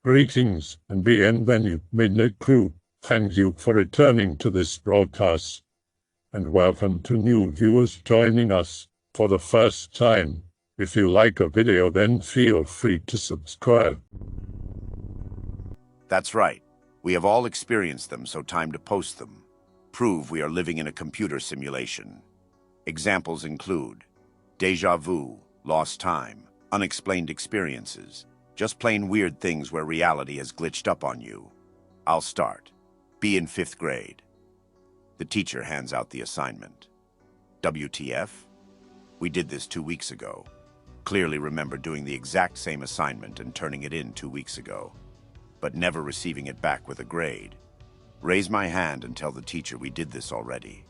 Greetings and bienvenue, MITZU. Thank you for returning to this broadcast, and welcome to new viewers joining us for the first time. If you like a video, then feel free to subscribe. That's right. We have all experienced them, so time to post them. Prove we are living in a computer simulation. Examples include déjà vu, lost time, unexplained experiences, just plain weird things where reality has glitched up on you. I'll start. Be in 5th grade. The teacher hands out the assignment. WTF? We did this 2 weeks ago. Clearly remember doing the exact same assignment and turning it in 2 weeks ago, but never receiving it back with a grade. Raise my hand and tell the teacher we did this already.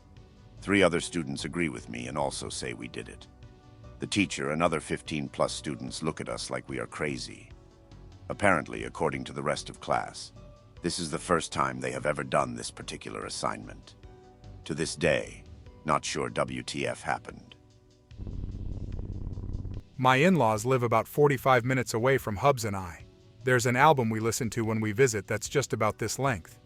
3 other students agree with me and also say we did it. The teacher and other 15+ students look at us like we are crazy. Apparently, according to the rest of class, this is the first time they have ever done this particular assignment. To this day, not sure WTF happened. My in-laws live about 45 minutes away from Hubs and I. There's an album we listen to when we visit that's just about this length.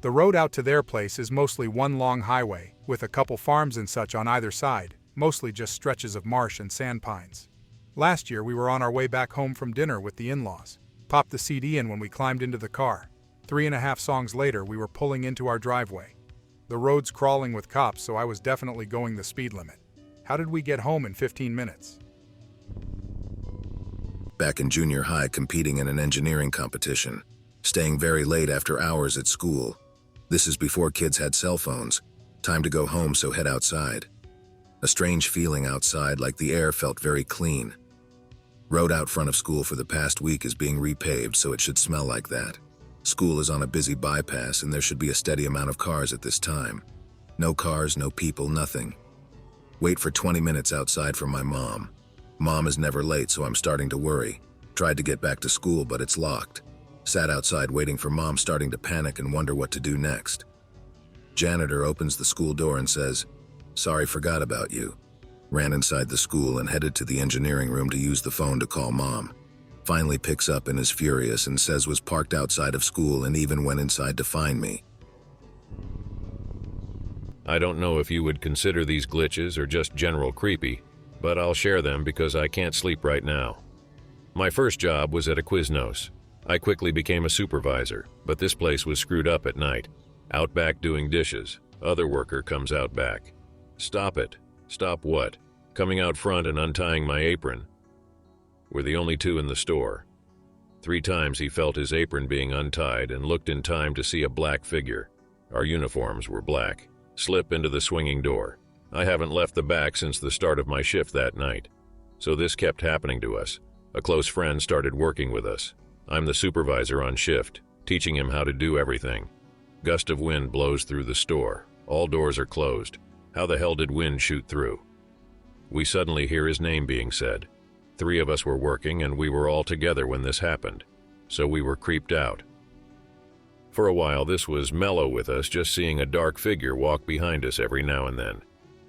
The road out to their place is mostly one long highway, with a couple farms and such on either side, mostly just stretches of marsh and sand pines. Last year we were on our way back home from dinner with the in-laws. Popped the CD in when we climbed into the car. 3.5 songs later we were pulling into our driveway. The road's crawling with cops, so I was definitely going the speed limit. How did we get home in 15 minutes? Back in junior high competing in an engineering competition, staying very late after hours at school. This is before kids had cell phones. Time to go home, so head outside. A strange feeling outside, like the air felt very clean. Road out front of school for the past week is being repaved, so it should smell like that. School is on a busy bypass and there should be a steady amount of cars at this time. No cars, no people, nothing. Wait for 20 minutes outside for my mom. Mom is never late, so I'm starting to worry. Tried to get back to school, but it's locked. Sat outside waiting for Mom, starting to panic and wonder what to do next. Janitor opens the school door and says, "Sorry, forgot about you." Ran inside the school and headed to the engineering room to use the phone to call Mom. Finally picks up and is furious and says was parked outside of school and even went inside to find me. I don't know if you would consider these glitches or just general creepy, but I'll share them because I can't sleep right now. My first job was at a Quiznos. I quickly became a supervisor, but this place was screwed up at night. Out back doing dishes. Other worker comes out back. "Stop it." "Stop what?" "Coming out front and untying my apron." We're the only two in the store. 3 times he felt his apron being untied and looked in time to see a black figure. Our uniforms were black. Slip into the swinging door. I haven't left the back since the start of my shift that night. So this kept happening to us. A close friend started working with us. I'm the supervisor on shift, teaching him how to do everything. Gust of wind blows through the store. All doors are closed. How the hell did wind shoot through? We suddenly hear his name being said. 3 of us were working and we were all together when this happened, so we were creeped out. For a while this was mellow with us, just seeing a dark figure walk behind us every now and then.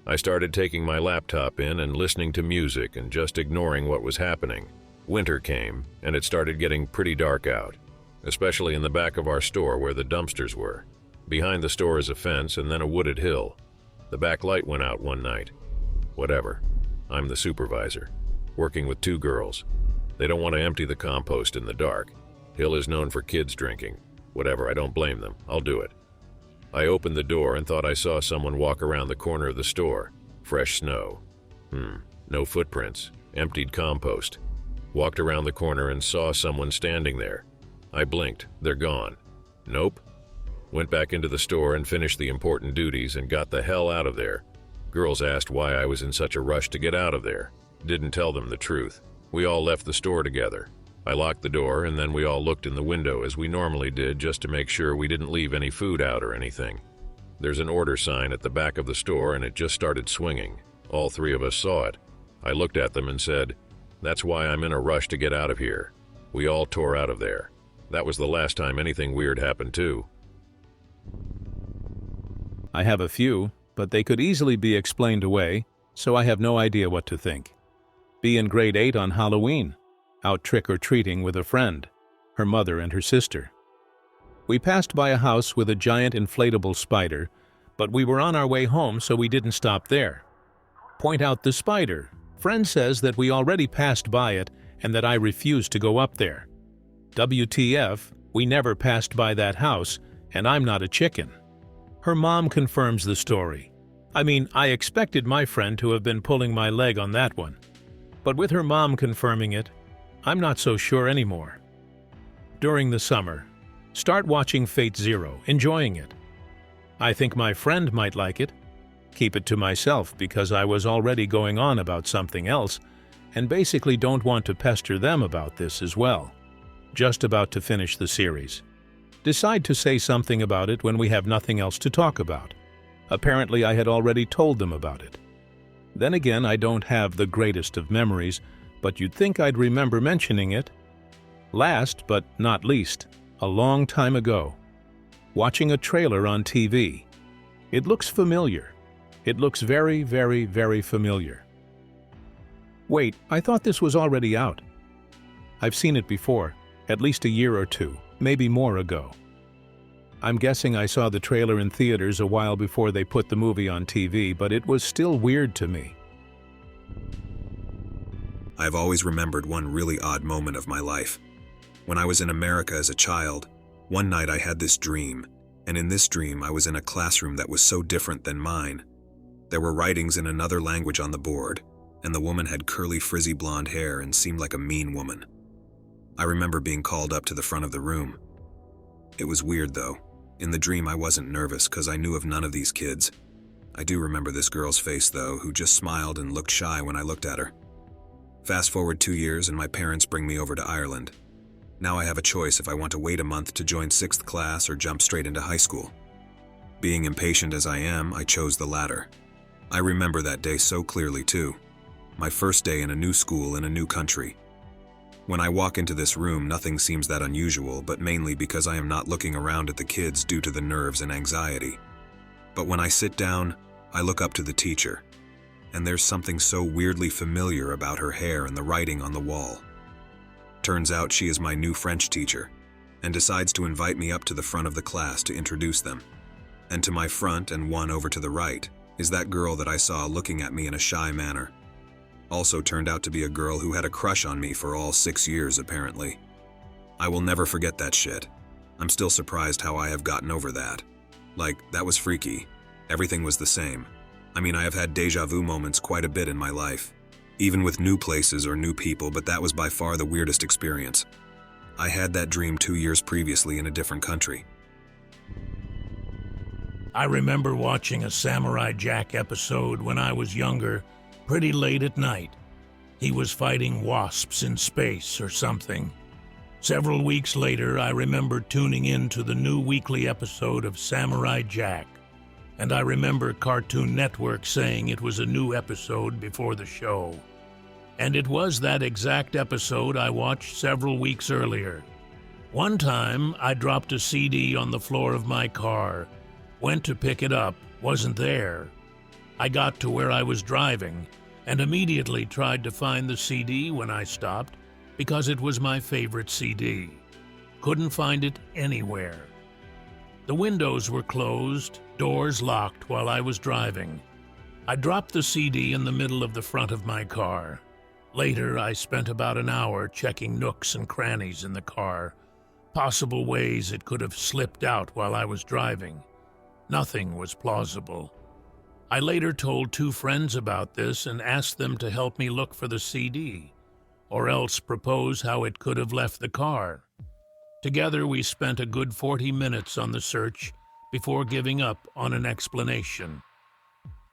I started taking my laptop in and listening to music and just ignoring what was happening. Winter came and it started getting pretty dark out, especially in the back of our store where the dumpsters were. Behind the store is a fence and then a wooded hill. The back light went out one night. Whatever. I'm the supervisor, working with 2 girls. They don't want to empty the compost in the dark. Hill is known for kids drinking. Whatever, I don't blame them. I'll do it. I opened the door and thought I saw someone walk around the corner of the store. Fresh snow. No footprints. Emptied compost. Walked around the corner and saw someone standing there. I blinked. They're gone. Nope. Went back into the store and finished the important duties and got the hell out of there. Girls asked why I was in such a rush to get out of there. Didn't tell them the truth. We all left the store together. I locked the door and then we all looked in the window as we normally did, just to make sure we didn't leave any food out or anything. There's an order sign at the back of the store and it just started swinging. All 3 of us saw it. I looked at them and said, "That's why I'm in a rush to get out of here." We all tore out of there. That was the last time anything weird happened too. I have a few, but they could easily be explained away, so I have no idea what to think. Be in grade 8 on Halloween. Out trick-or-treating with a friend. her mother and her sister. We passed by a house with a giant inflatable spider, but we were on our way home, so we didn't stop there. Point out the spider. Friend says that we already passed by it and that I refused to go up there. WTF, we never passed by that house, and I'm not a chicken. Her mom confirms the story. I mean, I expected my friend to have been pulling my leg on that one. But with her mom confirming it, I'm not so sure anymore. During the summer, start watching Fate Zero, enjoying it. I think my friend might like it. Keep it to myself because I was already going on about something else and basically don't want to pester them about this as well. Just about to finish the series. Decide to say something about it when we have nothing else to talk about. Apparently I had already told them about it. Then again, I don't have the greatest of memories, but you'd think I'd remember mentioning it. Last, but not least, a long time ago. Watching a trailer on TV. It looks familiar. It looks very, very, very familiar. Wait, I thought this was already out. I've seen it before, at least a year or two, maybe more ago. I'm guessing I saw the trailer in theaters a while before they put the movie on TV, but it was still weird to me. I've always remembered one really odd moment of my life. When I was in America as a child, one night I had this dream, and in this dream I was in a classroom that was so different than mine. There were writings in another language on the board, and the woman had curly frizzy blonde hair and seemed like a mean woman. I remember being called up to the front of the room. It was weird though. In the dream I wasn't nervous because I knew of none of these kids. I do remember this girl's face though, who just smiled and looked shy when I looked at her. Fast forward 2 years and my parents bring me over to Ireland. Now I have a choice if I want to wait a month to join 6th class or jump straight into high school. Being impatient as I am, I chose the latter. I remember that day so clearly too. My first day in a new school in a new country. When I walk into this room, nothing seems that unusual, but mainly because I am not looking around at the kids due to the nerves and anxiety. But when I sit down, I look up to the teacher, and there's something so weirdly familiar about her hair and the writing on the wall. Turns out she is my new French teacher, and decides to invite me up to the front of the class to introduce them. And to my front and one over to the right is that girl that I saw looking at me in a shy manner. Also turned out to be a girl who had a crush on me for all 6 years, apparently. I will never forget that shit. I'm still surprised how I have gotten over that. Like, that was freaky. Everything was the same. I mean, I have had deja vu moments quite a bit in my life, even with new places or new people, but that was by far the weirdest experience. I had that dream 2 years previously in a different country. I remember watching a Samurai Jack episode when I was younger, pretty late at night. He was fighting wasps in space or something. Several weeks later, I remember tuning in to the new weekly episode of Samurai Jack, and I remember Cartoon Network saying it was a new episode before the show. And it was that exact episode I watched several weeks earlier. One time, I dropped a CD on the floor of my car, went to pick it up, wasn't there. I got to where I was driving and immediately tried to find the CD when I stopped because it was my favorite CD. Couldn't find it anywhere. The windows were closed, doors locked while I was driving. I dropped the CD in the middle of the front of my car. Later, I spent about an hour checking nooks and crannies in the car, possible ways it could have slipped out while I was driving. Nothing was plausible. I later told 2 friends about this and asked them to help me look for the CD, or else propose how it could have left the car. Together, we spent a good 40 minutes on the search before giving up on an explanation.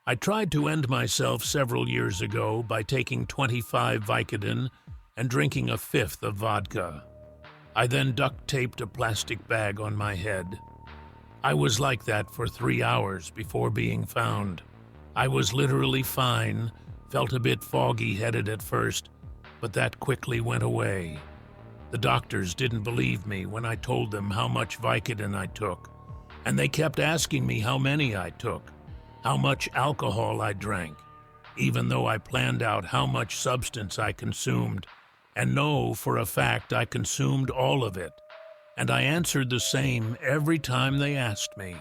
I tried to end myself several years ago by taking 25 Vicodin and drinking a 1/5 of vodka. I then duct-taped a plastic bag on my head. I was like that for 3 hours before being found. I was literally fine, felt a bit foggy-headed at first, but that quickly went away. The doctors didn't believe me when I told them how much Vicodin I took, and they kept asking me how many I took, how much alcohol I drank, even though I planned out how much substance I consumed and know for a fact I consumed all of it, and I answered the same every time they asked me.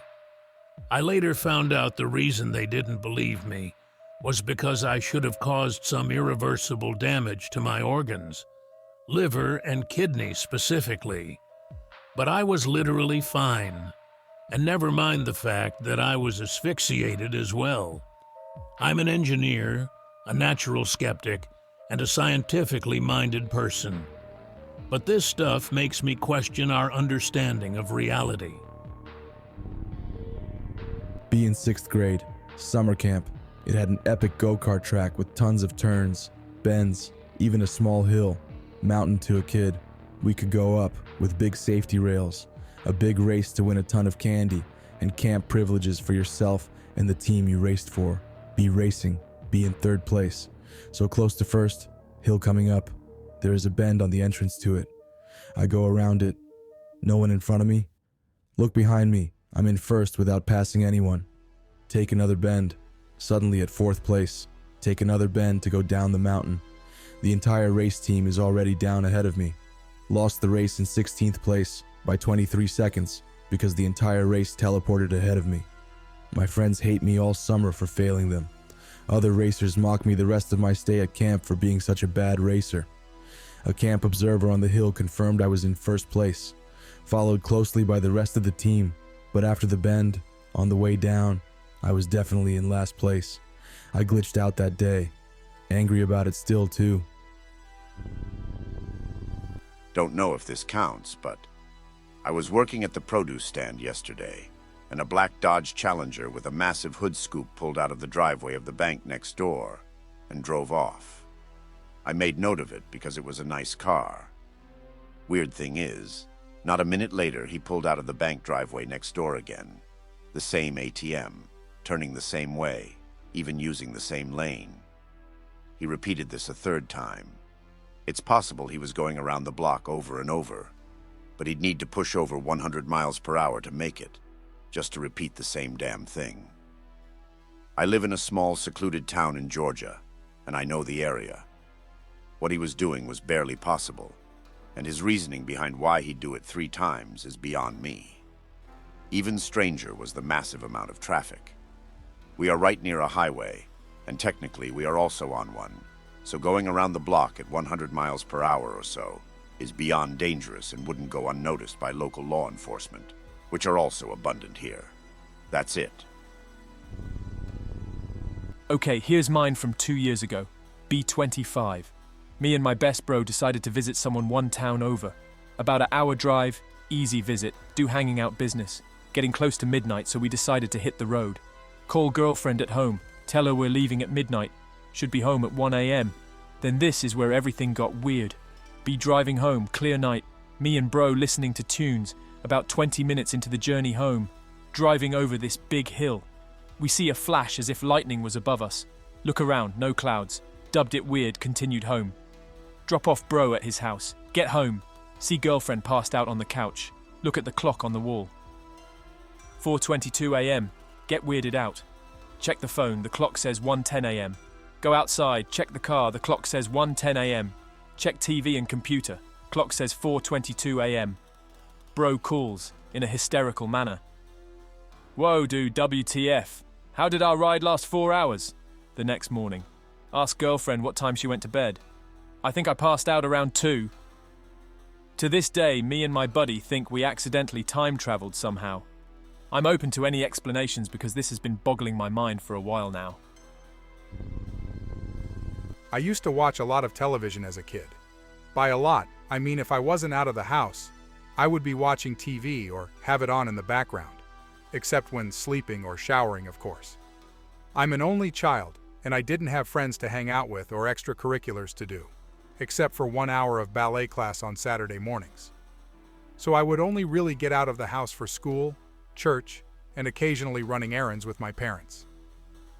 I later found out the reason they didn't believe me was because I should have caused some irreversible damage to my organs, liver and kidney specifically. But I was literally fine, and never mind the fact that I was asphyxiated as well. I'm an engineer, a natural skeptic, and a scientifically minded person. But this stuff makes me question our understanding of reality. Be in 6th grade, summer camp. It had an epic go-kart track with tons of turns, bends, even a small hill. Mountain to a kid. We could go up with big safety rails, a big race to win a ton of candy, and camp privileges for yourself and the team you raced for. Be racing, be in 3rd place. So close to 1st, hill coming up. There is a bend on the entrance to it. I go around it. No one in front of me. Look behind me. I'm in 1st without passing anyone. Take another bend. Suddenly at 4th place. Take another bend to go down the mountain. The entire race team is already down ahead of me. Lost the race in 16th place by 23 seconds because the entire race teleported ahead of me. My friends hate me all summer for failing them. Other racers mock me the rest of my stay at camp for being such a bad racer. A camp observer on the hill confirmed I was in 1st place, followed closely by the rest of the team, but after the bend, on the way down, I was definitely in last place. I glitched out that day. Angry about it still, too. Don't know if this counts, but I was working at the produce stand yesterday, and a black Dodge Challenger with a massive hood scoop pulled out of the driveway of the bank next door and drove off. I made note of it because it was a nice car. Weird thing is, not a minute later he pulled out of the bank driveway next door again. The same ATM, turning the same way, even using the same lane. He repeated this a 3rd time. It's possible he was going around the block over and over, but he'd need to push over 100 miles per hour to make it, just to repeat the same damn thing. I live in a small, secluded town in Georgia, and I know the area. What he was doing was barely possible, and his reasoning behind why he'd do it 3 times is beyond me. Even stranger was the massive amount of traffic. We are right near a highway, and technically we are also on one, so going around the block at 100 miles per hour or so is beyond dangerous and wouldn't go unnoticed by local law enforcement, which are also abundant here. That's it. Okay, here's mine from 2 years ago. B25. Me and my best bro decided to visit someone one town over. About an hour drive, easy visit, do hanging out business. Getting close to midnight, so we decided to hit the road. Call girlfriend at home, tell her we're leaving at midnight. Should be home at 1 a.m. Then this is where everything got weird. Be driving home, clear night. Me and bro listening to tunes. About 20 minutes into the journey home. Driving over this big hill. We see a flash as if lightning was above us. Look around, no clouds. Dubbed it weird, continued home. Drop off bro at his house. Get home. See girlfriend passed out on the couch. Look at the clock on the wall. 4:22 a.m. Get weirded out. Check the phone, the clock says 1:10 a.m. Go outside, check the car, the clock says 1:10 a.m. Check TV and computer, clock says 4:22 a.m. Bro calls, in a hysterical manner. Whoa dude, WTF. How did our ride last 4 hours? The next morning. Ask girlfriend what time she went to bed. I think I passed out around 2. To this day, me and my buddy think we accidentally time-traveled somehow. I'm open to any explanations because this has been boggling my mind for a while now. I used to watch a lot of television as a kid. By a lot, I mean if I wasn't out of the house, I would be watching TV or have it on in the background, except when sleeping or showering, of course. I'm an only child, and I didn't have friends to hang out with or extracurriculars to do, except for 1 hour of ballet class on Saturday mornings. So I would only really get out of the house for school, church, and occasionally running errands with my parents.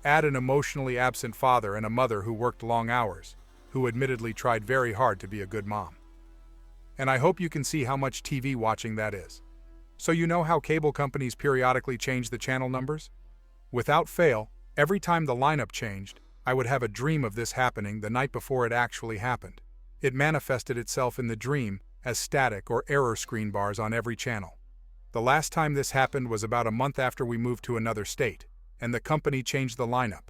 Add an emotionally absent father and a mother who worked long hours, who admittedly tried very hard to be a good mom. And I hope you can see how much TV watching that is. So you know how cable companies periodically change the channel numbers? Without fail, every time the lineup changed, I would have a dream of this happening the night before it actually happened. It manifested itself in the dream as static or error screen bars on every channel. The last time this happened was about a month after we moved to another state, and the company changed the lineup.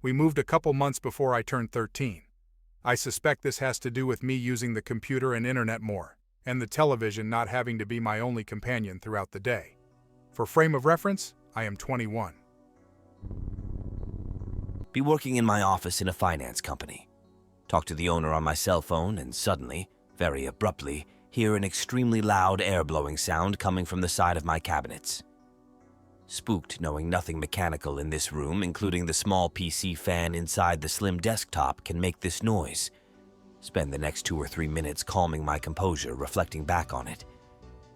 We moved a couple months before I turned 13. I suspect this has to do with me using the computer and internet more, and the television not having to be my only companion throughout the day. For frame of reference, I am 21. Be working in my office in a finance company. Talk to the owner on my cell phone and suddenly, very abruptly, hear an extremely loud air-blowing sound coming from the side of my cabinets. Spooked knowing nothing mechanical in this room, including the small PC fan inside the slim desktop, can make this noise. Spend the next 2 or 3 minutes calming my composure, reflecting back on it.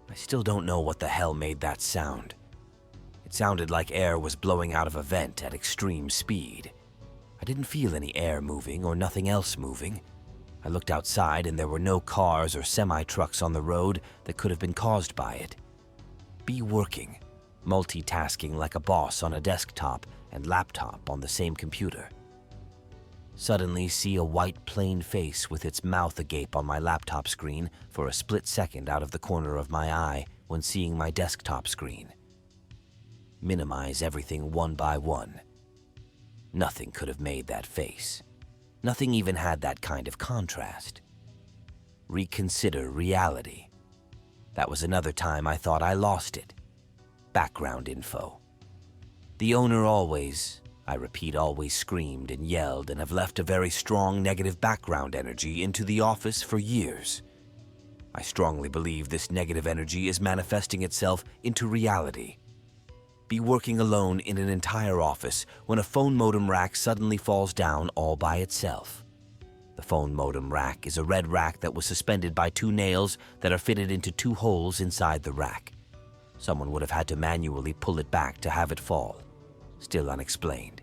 I still don't know what the hell made that sound. It sounded like air was blowing out of a vent at extreme speed. I didn't feel any air moving or nothing else moving. I looked outside and there were no cars or semi-trucks on the road that could have been caused by it. Be working, multitasking like a boss on a desktop and laptop on the same computer. Suddenly see a white plain face with its mouth agape on my laptop screen for a split second out of the corner of my eye when seeing my desktop screen. Minimize everything one by one. Nothing could have made that face. Nothing even had that kind of contrast. Reconsider reality. That was another time I thought I lost it. Background info. The owner always, I repeat, always screamed and yelled and have left a very strong negative background energy into the office for years. I strongly believe this negative energy is manifesting itself into reality. Be working alone in an entire office when a phone modem rack suddenly falls down all by itself. The phone modem rack is a red rack that was suspended by 2 nails that are fitted into 2 holes inside the rack. Someone would have had to manually pull it back to have it fall. Still unexplained.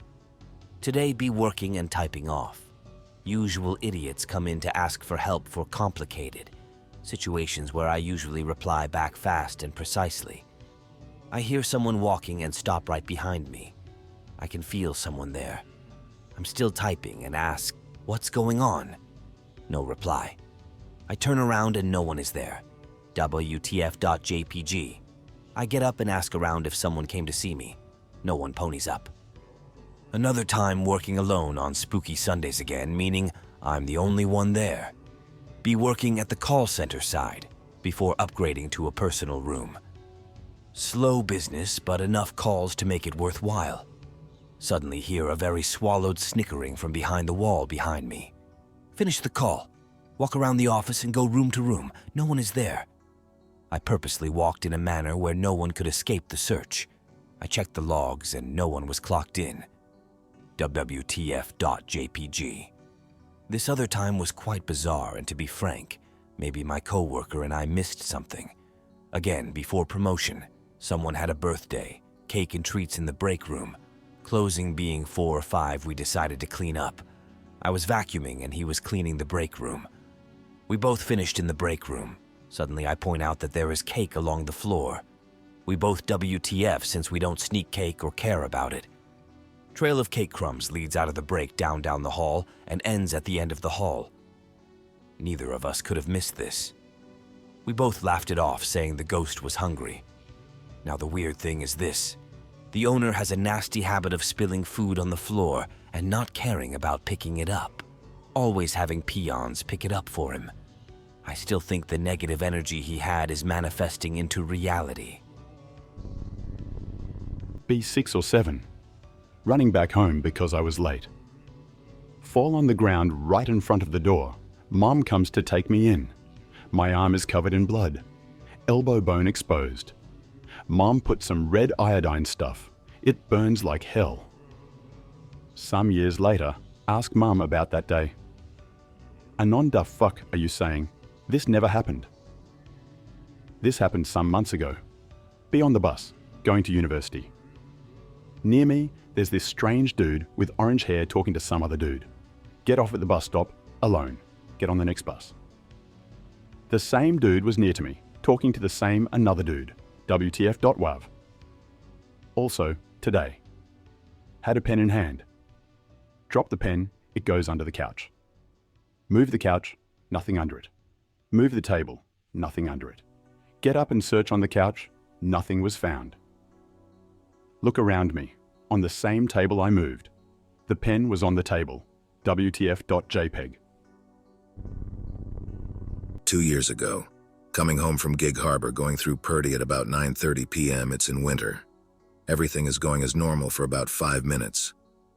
Today be working and typing off. Usual idiots come in to ask for help for complicated situations where I usually reply back fast and precisely. I hear someone walking and stop right behind me. I can feel someone there. I'm still typing and ask, "What's going on?" No reply. I turn around and no one is there. WTF.jpg. I get up and ask around if someone came to see me. No one ponies up. Another time working alone on spooky Sundays again, meaning I'm the only one there. Be working at the call center side before upgrading to a personal room. Slow business, but enough calls to make it worthwhile. Suddenly hear a very swallowed snickering from behind the wall behind me. Finish the call. Walk around the office and go room to room. No one is there. I purposely walked in a manner where no one could escape the search. I checked the logs and no one was clocked in. WTF.jpg. This other time was quite bizarre, and to be frank, maybe my coworker and I missed something. Again, before promotion, someone had a birthday, cake and treats in the break room. Closing being 4 or 5, we decided to clean up. I was vacuuming and he was cleaning the break room. We both finished in the break room. Suddenly I point out that there is cake along the floor. We both WTF since we don't sneak cake or care about it. Trail of cake crumbs leads out of the break down the hall and ends at the end of the hall. Neither of us could have missed this. We both laughed it off, saying the ghost was hungry. Now the weird thing is this. The owner has a nasty habit of spilling food on the floor and not caring about picking it up. Always having peons pick it up for him. I still think the negative energy he had is manifesting into reality. B6 or 7. Running back home because I was late. Fall on the ground right in front of the door. Mom comes to take me in. My arm is covered in blood. Elbow bone exposed. Mom put some red iodine stuff. It burns like hell. Some years later, ask Mom about that day. Anon da fuck are you saying? This never happened. This happened some months ago. Be on the bus, going to university. Near me, there's this strange dude with orange hair talking to some other dude. Get off at the bus stop, alone. Get on the next bus. The same dude was near to me, talking to the same another dude. WTF.wav. Also, today. Had a pen in hand. Drop the pen, it goes under the couch. Move the couch, nothing under it. Move the table, nothing under it. Get up and search on the couch, nothing was found. Look around me. On the same table I moved. The pen was on the table. WTF.jpg. 2 years ago, coming home from Gig Harbor, going through Purdy at about 9:30 p.m. It's in winter. Everything is going as normal for about 5 minutes.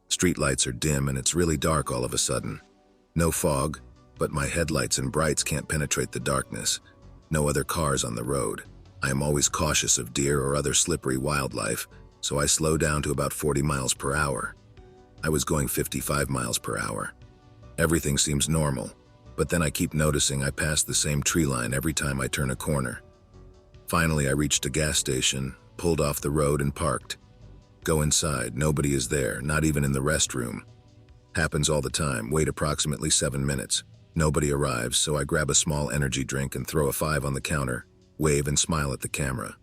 Streetlights are dim and it's really dark all of a sudden. No fog, but my headlights and brights can't penetrate the darkness. No other cars on the road. I am always cautious of deer or other slippery wildlife, so I slow down to about 40 miles per hour. I was going 55 miles per hour. Everything seems normal, but then I keep noticing I pass the same tree line every time I turn a corner. Finally, I reached a gas station, pulled off the road and parked. Go inside, nobody is there, not even in the restroom. Happens all the time, wait approximately 7 minutes. Nobody arrives, so I grab a small energy drink and throw a 5 on the counter, wave and smile at the camera.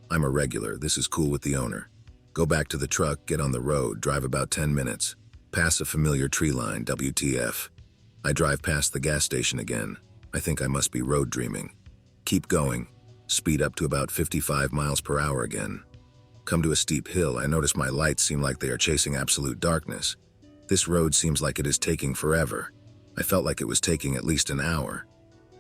I'm a regular, this is cool with the owner. Go back to the truck, get on the road, drive about 10 minutes. Pass a familiar tree line, WTF. I drive past the gas station again. I think I must be road dreaming. Keep going. Speed up to about 55 miles per hour again. Come to a steep hill, I notice my lights seem like they are chasing absolute darkness. This road seems like it is taking forever. I felt like it was taking at least an hour.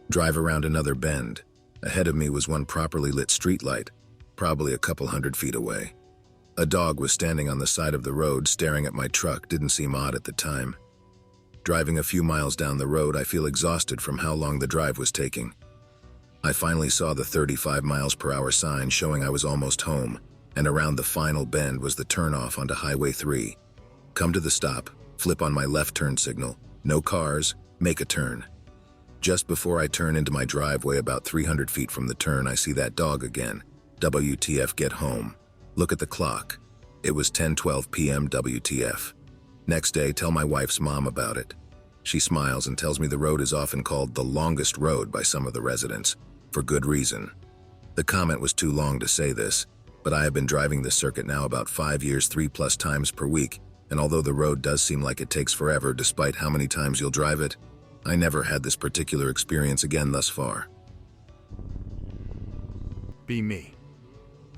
Drive around another bend. Ahead of me was one properly lit streetlight, probably a couple 100 feet away. A dog was standing on the side of the road staring at my truck, didn't seem odd at the time. Driving a few miles down the road, I feel exhausted from how long the drive was taking. I finally saw the 35 miles per hour sign showing I was almost home, and around the final bend was the turnoff onto Highway 3. Come to the stop, flip on my left turn signal, no cars, make a turn. Just before I turn into my driveway about 300 feet from the turn, I see that dog again. WTF, get home. Look at the clock. It was 10:12 p.m. WTF. Next day, tell my wife's mom about it. She smiles and tells me the road is often called the longest road by some of the residents, for good reason. The comment was too long to say this, but I have been driving this circuit now about 5 years, 3+ times per week, and although the road does seem like it takes forever despite how many times you'll drive it, I never had this particular experience again thus far. Be me.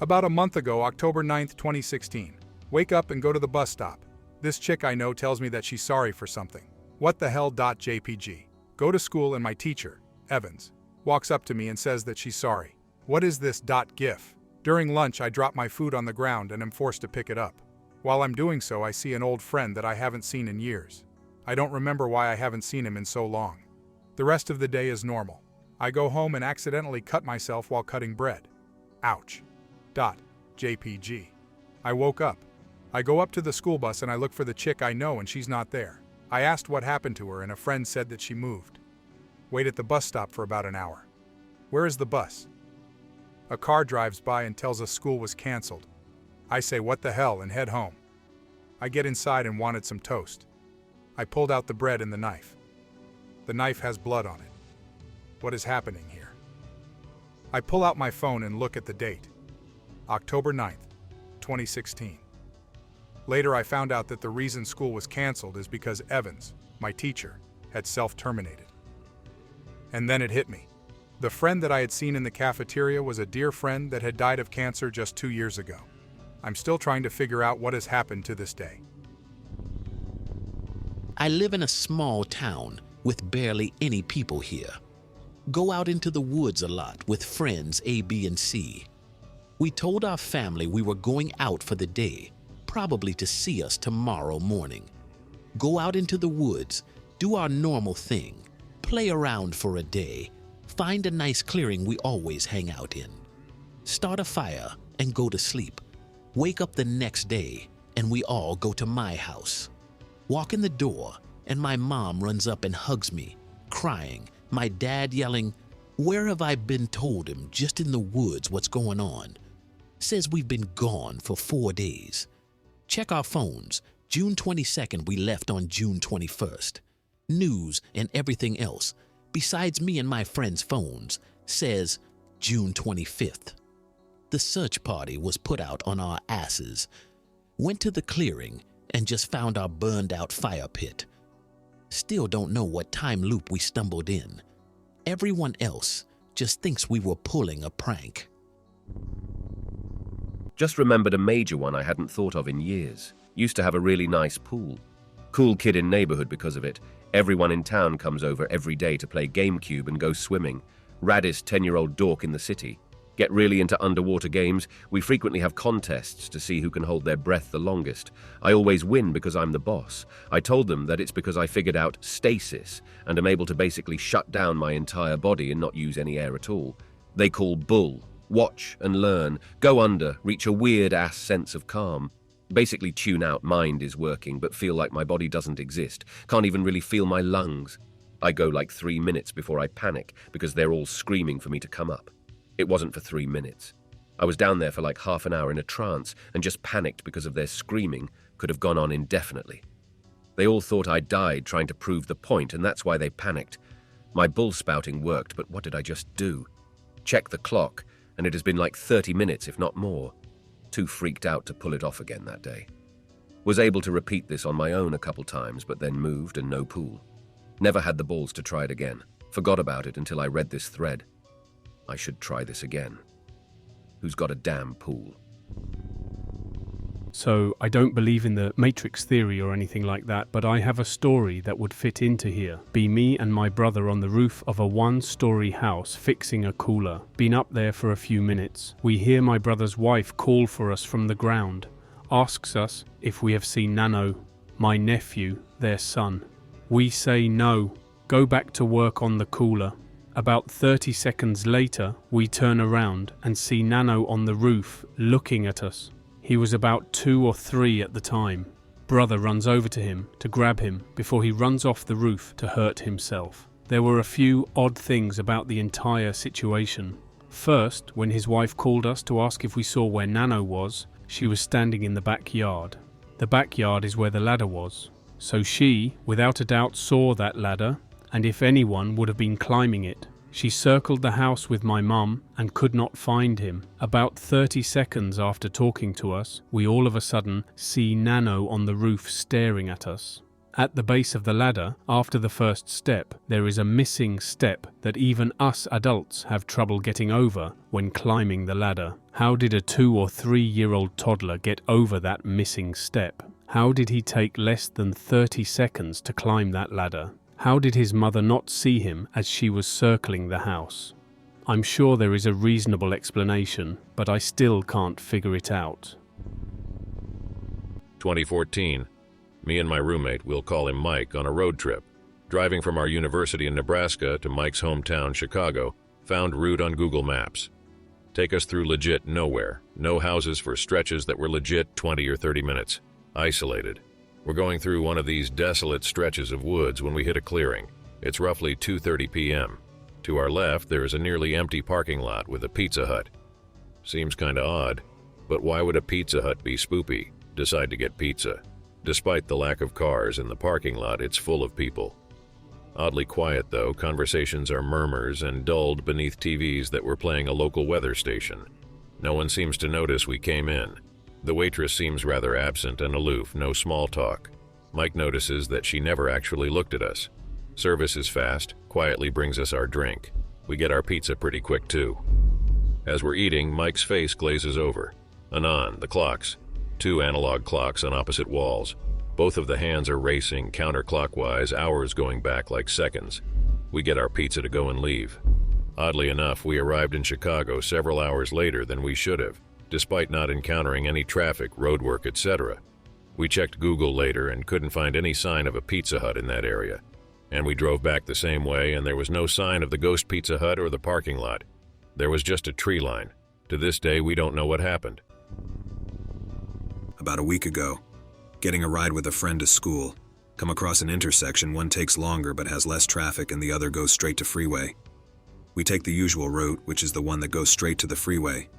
About a month ago, October 9th, 2016. Wake up and go to the bus stop. This chick I know tells me that she's sorry for something. What the hell? .jpg. Go to school and my teacher, Evans, walks up to me and says that she's sorry. What is this? .gif. During lunch, I drop my food on the ground and am forced to pick it up. While I'm doing so, I see an old friend that I haven't seen in years. I don't remember why I haven't seen him in so long. The rest of the day is normal. I go home and accidentally cut myself while cutting bread. Ouch. .jpg. I woke up. I go up to the school bus and I look for the chick I know and she's not there. I asked what happened to her and a friend said that she moved. Wait at the bus stop for about an hour. Where is the bus? A car drives by and tells us school was canceled. I say what the hell and head home. I get inside and wanted some toast. I pulled out the bread and the knife. The knife has blood on it. What is happening here? I pull out my phone and look at the date. October 9th, 2016. Later I found out that the reason school was canceled is because Evans, my teacher, had self-terminated. And then it hit me. The friend that I had seen in the cafeteria was a dear friend that had died of cancer just 2 years ago. I'm still trying to figure out what has happened to this day. I live in a small town with barely any people here. Go out into the woods a lot with friends A, B, and C. We told our family we were going out for the day, probably to see us tomorrow morning. Go out into the woods, do our normal thing, play around for a day, find a nice clearing we always hang out in, start a fire and go to sleep. Wake up the next day and we all go to my house. Walk in the door and my mom runs up and hugs me, crying, my dad yelling, "Where have I been?" Told him just in the woods what's going on. Says we've been gone for 4 days. Check our phones. June 22nd we left on June 21st. News and everything else, besides me and my friends' phones, says June 25th. The search party was put out on our asses. Went to the clearing and just found our burned out fire pit. still don't know what time loop we stumbled in. Everyone else just thinks we were pulling a prank. Just remembered a major one I hadn't thought of in years. Used to have a really nice pool. Cool kid in neighborhood because of it. Everyone in town comes over every day to play GameCube and go swimming. Raddest 10-year-old dork in the city. Get really into underwater games. We frequently have contests to see who can hold their breath the longest. I always win because I'm the boss. I told them that it's because I figured out stasis and am able to basically shut down my entire body and not use any air at all. They call bull. Watch and learn. Go under. Reach a weird-ass sense of calm. Basically tune out. Mind is working, but feel like my body doesn't exist. Can't even really feel my lungs. I go like 3 minutes before I panic because they're all screaming for me to come up. It wasn't for 3 minutes. I was down there for like half an hour in a trance and just panicked because of their screaming. Could have gone on indefinitely. They all thought I died trying to prove the point, and that's why they panicked. My bull spouting worked, but what did I just do? Check the clock, and it has been like 30 minutes, if not more. Too freaked out to pull it off again that day. Was able to repeat this on my own a couple times, but then moved and no pool. Never had the balls to try it again. Forgot about it until I read this thread. I should try this again. Who's got a damn pool? So, I don't believe in the Matrix theory or anything like that, but I have a story that would fit into here. Be me and my brother on the roof of a 1-story house fixing a cooler. Been up there for a few minutes. We hear my brother's wife call for us from the ground. Asks us if we have seen Nano, my nephew, their son. We say no. Go back to work on the cooler. About 30 seconds later, we turn around and see Nano on the roof looking at us. He was about 2 or 3 at the time. Brother runs over to him to grab him before he runs off the roof to hurt himself. There were a few odd things about the entire situation. First, when his wife called us to ask if we saw where Nano was, she was standing in the backyard. The backyard is where the ladder was. So she, without a doubt, saw that ladder, and if anyone would have been climbing it. She circled the house with my mum and could not find him. About 30 seconds after talking to us, we all of a sudden see Nano on the roof staring at us. At the base of the ladder, after the first step, there is a missing step that even us adults have trouble getting over when climbing the ladder. How did a 2 or 3-year-old toddler get over that missing step? How did he take less than 30 seconds to climb that ladder? How did his mother not see him as she was circling the house? I'm sure there is a reasonable explanation, but I still can't figure it out. 2014. Me and my roommate, we'll call him Mike, on a road trip. Driving from our university in Nebraska to Mike's hometown, Chicago, found route on Google Maps. Take us through legit nowhere. No houses for stretches that were legit 20 or 30 minutes. Isolated. We're going through one of these desolate stretches of woods when we hit a clearing. It's roughly 2:30 p.m. To our left, there is a nearly empty parking lot with a Pizza Hut. Seems kinda odd, but why would a Pizza Hut be spoopy? Decide to get pizza. Despite the lack of cars in the parking lot, it's full of people. Oddly quiet though, conversations are murmurs and dulled beneath TVs that were playing a local weather station. No one seems to notice we came in. The waitress seems rather absent and aloof, no small talk. Mike notices that she never actually looked at us. Service is fast, quietly brings us our drink. We get our pizza pretty quick too. As we're eating, Mike's face glazes over. Anon, the clocks. 2 analog clocks on opposite walls. Both of the hands are racing counterclockwise, hours going back like seconds. We get our pizza to go and leave. Oddly enough, we arrived in Chicago several hours later than we should have, despite not encountering any traffic, roadwork, etc. We checked Google later and couldn't find any sign of a Pizza Hut in that area. And we drove back the same way and there was no sign of the ghost Pizza Hut or the parking lot. There was just a tree line. To this day, we don't know what happened. About a week ago, getting a ride with a friend to school. Come across an intersection, one takes longer but has less traffic and the other goes straight to freeway. We take the usual route, which is the one that goes straight to the freeway.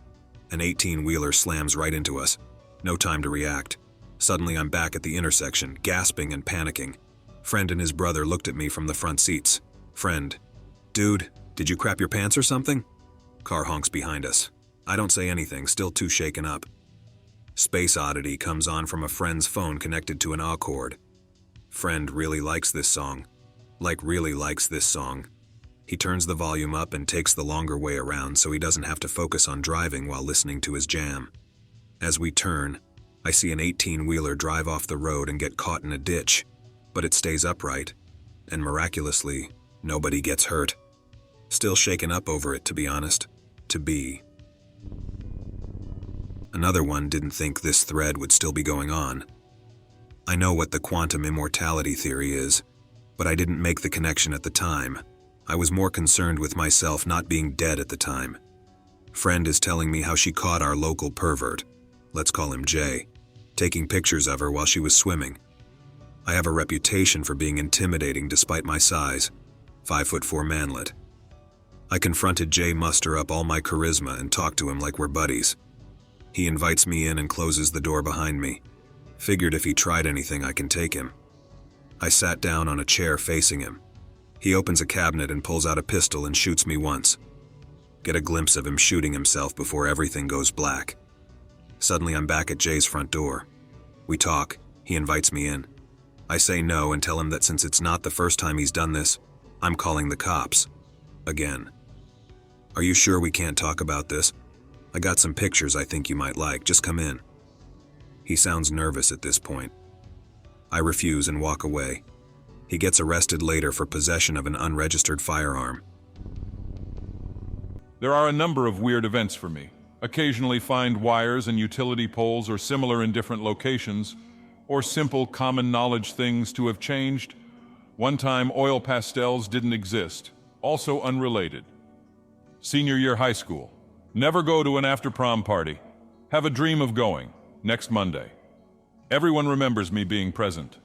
An 18-wheeler slams right into us. No time to react. Suddenly I'm back at the intersection, gasping and panicking. Friend and his brother looked at me from the front seats. Friend: "Dude, did you crap your pants or something?" Car honks behind us. I don't say anything, still too shaken up. Space Oddity comes on from a friend's phone connected to an aux cord. Friend really likes this song. Like really likes this song. He turns the volume up and takes the longer way around so he doesn't have to focus on driving while listening to his jam. As we turn, I see an 18-wheeler drive off the road and get caught in a ditch, but it stays upright, and miraculously, nobody gets hurt. Still shaken up over it, to be honest. To be. Another one didn't think this thread would still be going on. I know what the quantum immortality theory is, but I didn't make the connection at the time. I was more concerned with myself not being dead at the time. Friend is telling me how she caught our local pervert, let's call him Jay, taking pictures of her while she was swimming. I have a reputation for being intimidating despite my size, 5'4" manlet. I confronted Jay, muster up all my charisma, and talk to him like we're buddies. He invites me in and closes the door behind me. Figured if he tried anything, I can take him. I sat down on a chair facing him. He opens a cabinet and pulls out a pistol and shoots me once. Get a glimpse of him shooting himself before everything goes black. Suddenly I'm back at Jay's front door. We talk. He invites me in. I say no and tell him that since it's not the first time he's done this, I'm calling the cops. Again. Are you sure we can't talk about this? I got some pictures I think you might like. Just come in. He sounds nervous at this point. I refuse and walk away. He gets arrested later for possession of an unregistered firearm. There are a number of weird events for me. Occasionally find wires and utility poles or similar in different locations, or simple common knowledge things to have changed. One time oil pastels didn't exist, also unrelated. Senior year high school. Never go to an after-prom party. Have a dream of going, next Monday. Everyone remembers me being present.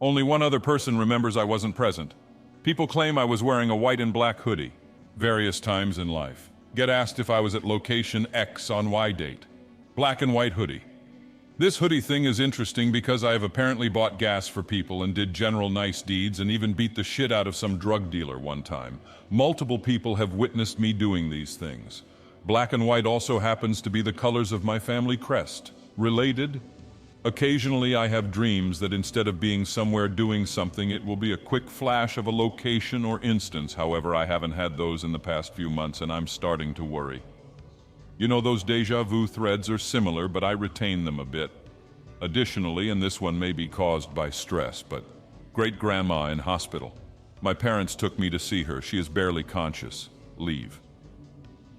Only one other person remembers I wasn't present. People claim I was wearing a white and black hoodie, various times in life. Get asked if I was at location X on Y date. Black and white hoodie. This hoodie thing is interesting because I have apparently bought gas for people and did general nice deeds and even beat the shit out of some drug dealer one time. Multiple people have witnessed me doing these things. Black and white also happens to be the colors of my family crest. Related? Occasionally I have dreams that instead of being somewhere doing something, it will be a quick flash of a location or instance. However, I haven't had those in the past few months and I'm starting to worry. You know, those deja vu threads are similar, but I retain them a bit. Additionally, and this one may be caused by stress, but great-grandma in hospital. My parents took me to see her. She is barely conscious. Leave.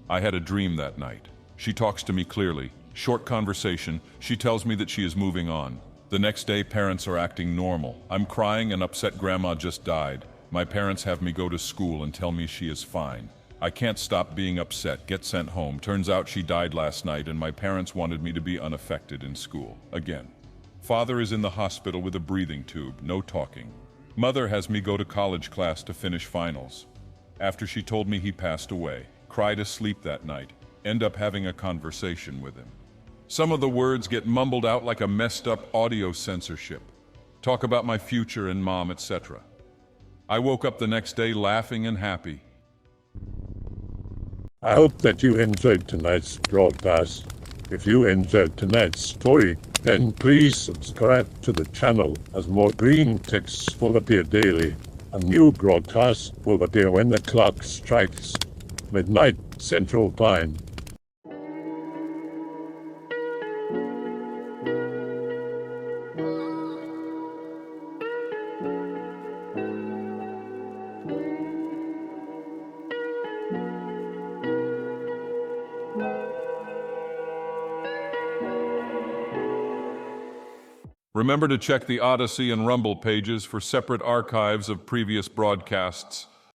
I had a dream that night. She talks to me clearly. Short conversation. She tells me that she is moving on. The next day, parents are acting normal. I'm crying and upset grandma just died. My parents have me go to school and tell me she is fine. I can't stop being upset, get sent home. Turns out she died last night and my parents wanted me to be unaffected in school. Again. Father is in the hospital with a breathing tube, no talking. Mother has me go to college class to finish finals. After she told me he passed away, cried asleep that night, end up having a conversation with him. Some of the words get mumbled out like a messed up audio censorship. Talk about my future and mom, etc. I woke up the next day laughing and happy. I hope that you enjoyed tonight's broadcast. If you enjoyed tonight's story, then please subscribe to the channel as more green texts will appear daily. A new broadcast will appear when the clock strikes midnight Central Time. Remember to check the Odyssey and Rumble pages for separate archives of previous broadcasts.